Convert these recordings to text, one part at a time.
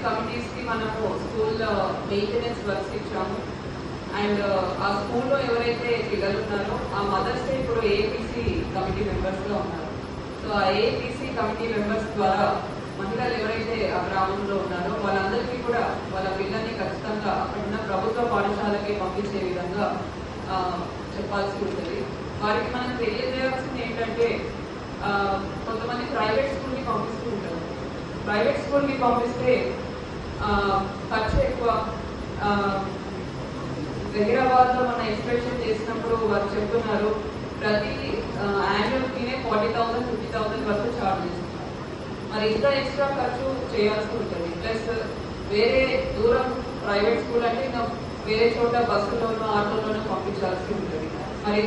Committees కి మనము school maintenance works ఇచ్చాము. అండ్ ఆ స్కూల్లో ఎవరైతే పిల్లలు ఉన్నారో ఆ మదర్స్ ఇప్పుడు ఏపీసీ కమిటీ మెంబర్స్ గా ఉన్నారు. సో ఆ ఏపీసీ కమిటీ మెంబర్స్ ద్వారా మహిళలు ఎవరైతే ఆ గ్రామంలో ఉన్నారో వాళ్ళందరికీ కూడా వాళ్ళ పిల్లల్ని ఖచ్చితంగా అక్కడున్న ప్రభుత్వ పాఠశాలకి పంపించే విధంగా చెప్పాల్సి ఉంటుంది. వారికి మనం తెలియజేయాల్సింది ఏంటంటే కొంతమంది ప్రైవేట్ స్కూల్కి పంపిస్తూ ఉంటారు. ప్రైవేట్ స్కూల్కి పంపిస్తే ఖర్చు ఎక్కువ. హైదరాబాద్లో మన ఇన్స్పెక్షన్ చేసినప్పుడు వారు చెప్తున్నారు ప్రతి యాన్యువల్ ఫీనే 40,000 50,000 వరకు ఛార్జ్ చేస్తున్నారు. మరి ఇంత ఎక్స్ట్రా ఖర్చు చేయాల్సి ఉంటుంది. ప్లస్ వేరే దూరం ప్రైవేట్ స్కూల్ అంటే ఇంకా వేరే చోట బస్సులోనూ ఆటోలోనూ పంపించాల్సి ఉంటుంది. మరి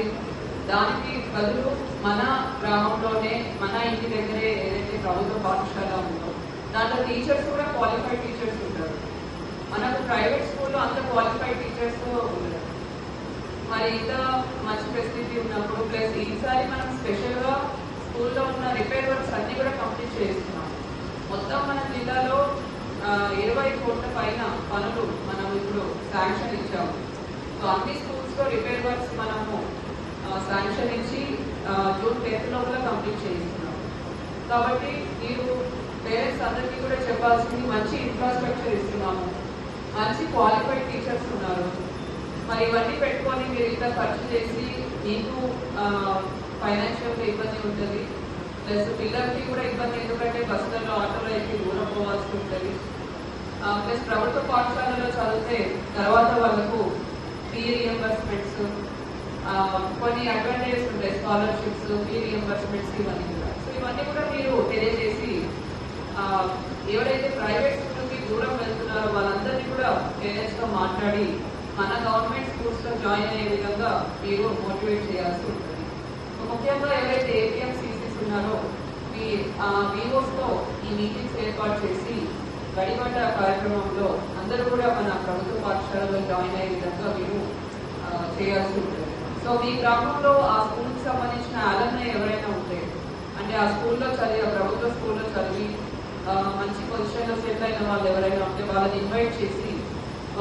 దానికి బదులు మన గ్రామంలోనే మన ఇంటి దగ్గరే ఏదైతే ప్రభుత్వ పాఠశాల ఉందో దాంట్లో టీచర్స్ కూడా క్వాలిఫైడ్ టీచర్స్ ఉంటారు. మనకు ప్రైవేట్ స్కూల్లో అంత క్వాలిఫైడ్ టీచర్స్తో ఉండదు. మరి ఇంత మంచి ఫెసిలిటీ ఉన్నప్పుడు ప్లస్ ఈసారి మనం స్పెషల్గా స్కూల్లో ఉన్న రిపేర్ వర్క్స్ అన్ని కూడా కంప్లీట్ చేస్తున్నాం. మొత్తం మన జిల్లాలో 20 కోట్ల పైన పనులు మనం ఇప్పుడు శాంక్షన్ ఇచ్చాము. సో అన్ని స్కూల్స్లో రిపేర్ వర్క్స్ మనము శాంక్షన్ ఇచ్చి జూన్ 10 లోపల కంప్లీట్ చేయిస్తున్నాం. కాబట్టి మీరు పేరెంట్స్ అందరికీ కూడా చెప్పాల్సింది మంచి ఇన్ఫ్రాస్ట్రక్చర్ ఇస్తున్నాము, మంచి క్వాలిఫైడ్ టీచర్స్ ఉన్నారు. మరి ఇవన్నీ పెట్టుకొని మీరు ఇంత ఖర్చు చేసి మీకు ఫైనాన్షియల్గా ఇబ్బంది ఉంటుంది. ప్లస్ పిల్లలకి కూడా ఇబ్బంది, ఎందుకంటే బస్సులలో ఆటోలో అయితే దూరం పోవాల్సి ఉంటుంది. ప్లస్ ప్రభుత్వ పాఠశాలలో చదివితే తర్వాత వాళ్ళకు ఫీ రియంబర్స్మెంట్స్, కొన్ని అడ్వాంటేజెస్ ఉంటాయి, స్కాలర్షిప్స్, ఫీ రియంబర్స్మెంట్స్, ఇవన్నీ కూడా. సో ఇవన్నీ కూడా మీరు తెలియజేసి ఎవరైతే ప్రైవేట్ స్కూల్కి దూరం వెళ్తున్నారో వాళ్ళందరినీ కూడా పేరెంట్స్తో మాట్లాడి మన గవర్నమెంట్ స్కూల్స్లో జాయిన్ అయ్యే విధంగా మీరు మోటివేట్ చేయాల్సి ఉంటుంది. ముఖ్యంగా ఎవరైతే ఏపీఎంసీసీస్ ఉన్నారో మీ వివోస్తో ఈ మీటింగ్స్ ఏర్పాటు చేసి గడిబడ్డ కార్యక్రమంలో అందరూ కూడా మన ప్రభుత్వ పాఠశాలలో జాయిన్ అయ్యే విధంగా మీరు చేయాల్సి ఉంటుంది. సో మీ గ్రామంలో ఆ స్కూల్కి సంబంధించిన అలమ్నై ఎవరైనా ఉంటే, అంటే ఆ స్కూల్లో చదివి ప్రభుత్వ స్కూల్లో చదివి మంచి పొజిషన్లో సెటిల్ అయిన వాళ్ళు ఎవరైనా ఉంటే వాళ్ళని ఇన్వైట్ చేసి